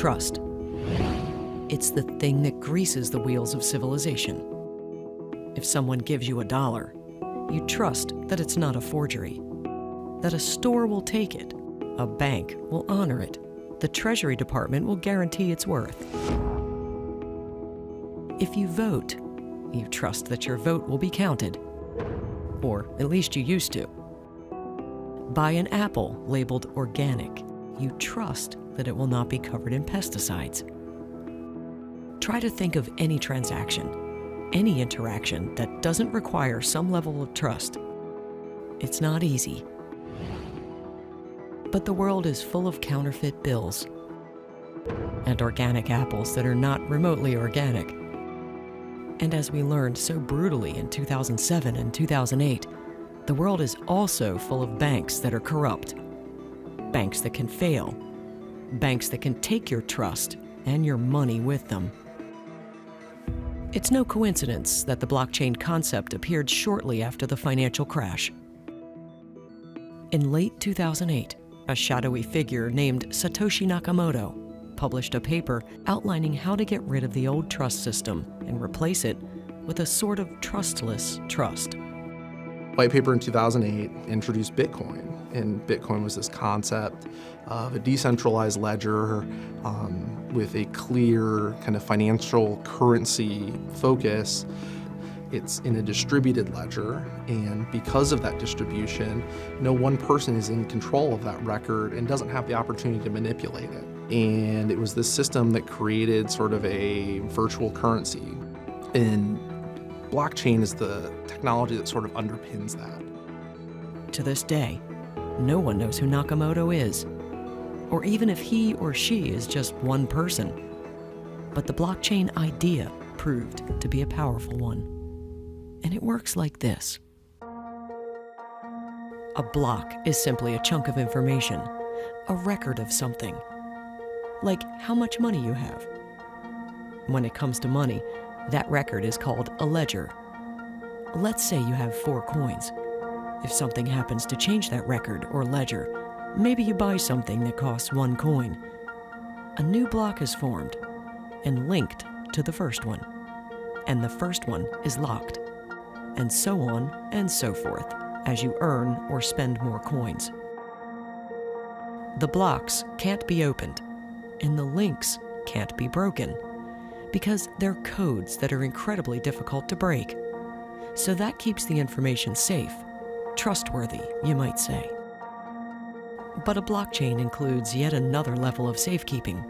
Trust. It's the thing that greases the wheels of civilization. If someone gives you $1, you trust that it's not a forgery, that a store will take it, a bank will honor it, the Treasury Department will guarantee its worth. If you vote, you trust that your vote will be counted, or at least you used to. Buy an apple labeled organic, you trust that it will not be covered in pesticides. Try to think of any transaction, any interaction that doesn't require some level of trust. It's not easy. But the world is full of counterfeit bills and organic apples that are not remotely organic. And as we learned so brutally in 2007 and 2008, the world is also full of banks that are corrupt, banks that can fail, banks that can take your trust and your money with them. It's no coincidence that the blockchain concept appeared shortly after the financial crash. In late 2008, a shadowy figure named Satoshi Nakamoto published a paper outlining how to get rid of the old trust system and replace it with a sort of trustless trust. White paper in 2008 introduced Bitcoin, and Bitcoin was this concept of a decentralized ledger with a clear kind of financial currency focus. It's in a distributed ledger, and because of that distribution, no one person is in control of that record and doesn't have the opportunity to manipulate it. And it was this system that created sort of a virtual currency. And blockchain is the technology that sort of underpins that. To this day, no one knows who Nakamoto is, or even if he or she is just one person. But the blockchain idea proved to be a powerful one. And it works like this. A block is simply a chunk of information, a record of something, like how much money you have. When it comes to money, that record is called a ledger. Let's say you have 4 coins. If something happens to change that record or ledger, maybe you buy something that costs 1 coin. A new block is formed and linked to the first one, and the first one is locked, and so on and so forth as you earn or spend more coins. The blocks can't be opened, and the links can't be broken, because they're codes that are incredibly difficult to break. So that keeps the information safe, trustworthy, you might say. But a blockchain includes yet another level of safekeeping.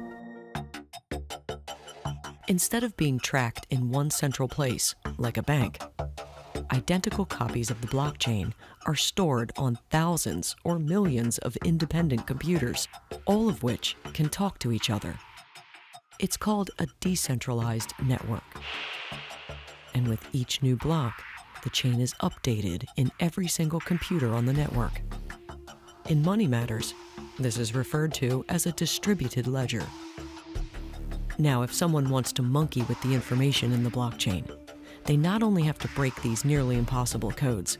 Instead of being tracked in one central place, like a bank, identical copies of the blockchain are stored on thousands or millions of independent computers, all of which can talk to each other. It's called a decentralized network. And with each new block, the chain is updated in every single computer on the network. In money matters, this is referred to as a distributed ledger. Now, if someone wants to monkey with the information in the blockchain, they not only have to break these nearly impossible codes,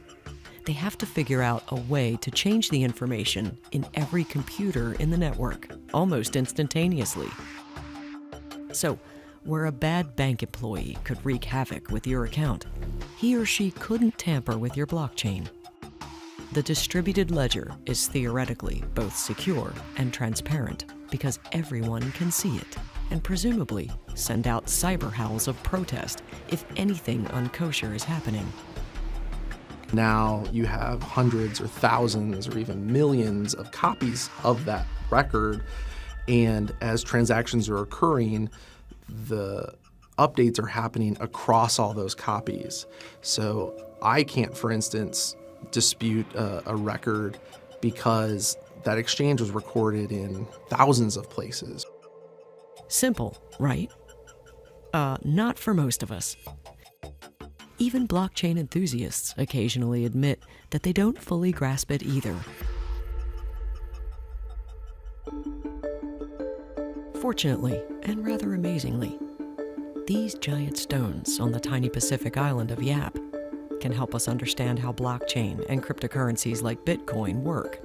they have to figure out a way to change the information in every computer in the network, almost instantaneously. So, where a bad bank employee could wreak havoc with your account, he or she couldn't tamper with your blockchain. The distributed ledger is theoretically both secure and transparent because everyone can see it, and presumably send out cyber howls of protest if anything unkosher is happening. Now you have hundreds or thousands or even millions of copies of that record, and as transactions are occurring, the updates are happening across all those copies. So I can't, for instance, dispute a record because that exchange was recorded in thousands of places. Simple, right? Not for most of us. Even blockchain enthusiasts occasionally admit that they don't fully grasp it either. Fortunately, and rather amazingly, these giant stones on the tiny Pacific island of Yap can help us understand how blockchain and cryptocurrencies like Bitcoin work.